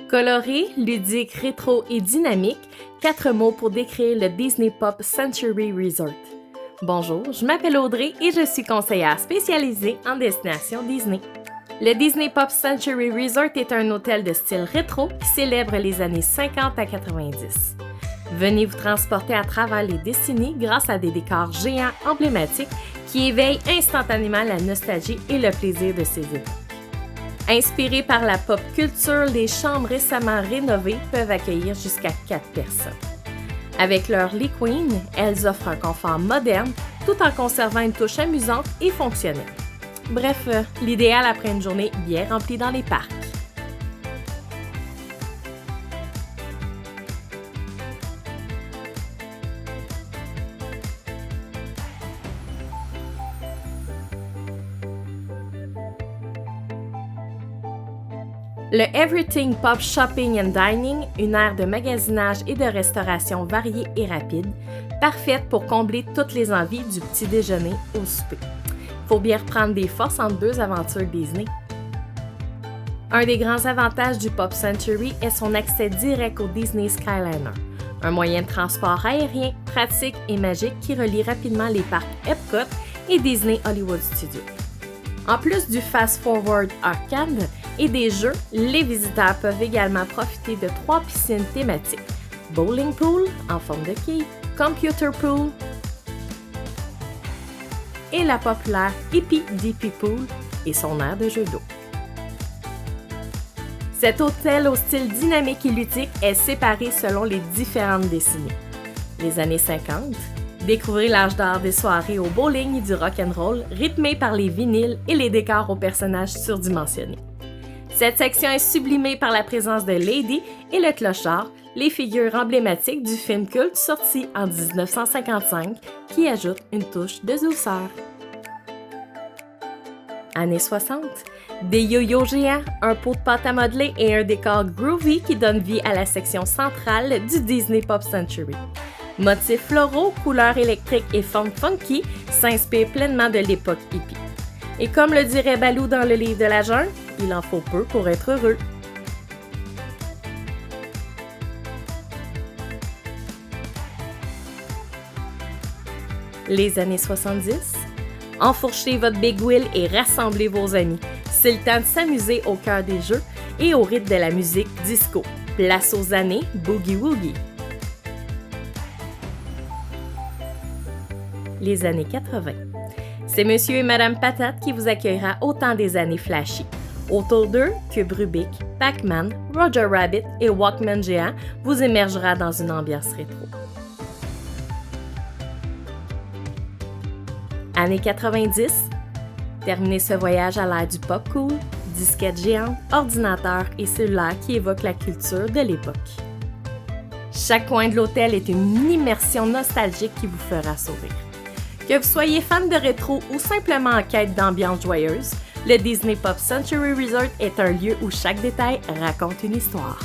Coloré, ludique, rétro et dynamique, 4 mots pour décrire le Disney Pop Century Resort. Bonjour, je m'appelle Audrey et je suis conseillère spécialisée en destination Disney. Le Disney Pop Century Resort est un hôtel de style rétro qui célèbre les années 50 à 90. Venez vous transporter à travers les décennies grâce à des décors géants emblématiques qui éveillent instantanément la nostalgie et le plaisir de ces époques. Inspirés par la pop culture, les chambres récemment rénovées peuvent accueillir jusqu'à 4 personnes. Avec leur Lee Queen, elles offrent un confort moderne tout en conservant une touche amusante et fonctionnelle. Bref, l'idéal après une journée bien remplie dans les parcs. Le Everything Pop Shopping and Dining, une aire de magasinage et de restauration variée et rapide, parfaite pour combler toutes les envies du petit déjeuner au souper. Faut bien reprendre des forces entre deux aventures Disney. Un des grands avantages du Pop Century est son accès direct au Disney Skyliner, un moyen de transport aérien pratique et magique qui relie rapidement les parcs Epcot et Disney Hollywood Studios. En plus du Fast Forward Arcade et des jeux, les visiteurs peuvent également profiter de 3 piscines thématiques: Bowling Pool en forme de quille, Computer Pool et la populaire Hippie Dippy Pool et son aire de jeu d'eau. Cet hôtel au style dynamique et ludique est séparé selon les différentes décennies. Les années 50, découvrez l'âge d'or des soirées au bowling et du rock'n'roll rythmé par les vinyles et les décors aux personnages surdimensionnés. Cette section est sublimée par la présence de Lady et le clochard, les figures emblématiques du film culte sorti en 1955 qui ajoutent une touche de douceur. Années 60, des yo-yo géants, un pot de pâte à modeler et un décor groovy qui donne vie à la section centrale du Disney Pop Century. Motifs floraux, couleurs électriques et formes funky s'inspirent pleinement de l'époque hippie. Et comme le dirait Baloo dans le livre de la jungle, il en faut peu pour être heureux. Les années 70, enfourchez votre Big Wheel et rassemblez vos amis. C'est le temps de s'amuser au cœur des jeux et au rythme de la musique disco. Place aux années Boogie Woogie. Les années 80. C'est Monsieur et Madame Patate qui vous accueillera au temps des années flashy. Autour d'eux, Cube Rubik, Pac-Man, Roger Rabbit et Walkman géant vous émergera dans une ambiance rétro. Années 90. Terminez ce voyage à l'ère du pop cool, disquettes géantes, ordinateurs et cellulaires qui évoquent la culture de l'époque. Chaque coin de l'hôtel est une immersion nostalgique qui vous fera sourire. Que vous soyez fan de rétro ou simplement en quête d'ambiance joyeuse, le Disney Pop Century Resort est un lieu où chaque détail raconte une histoire.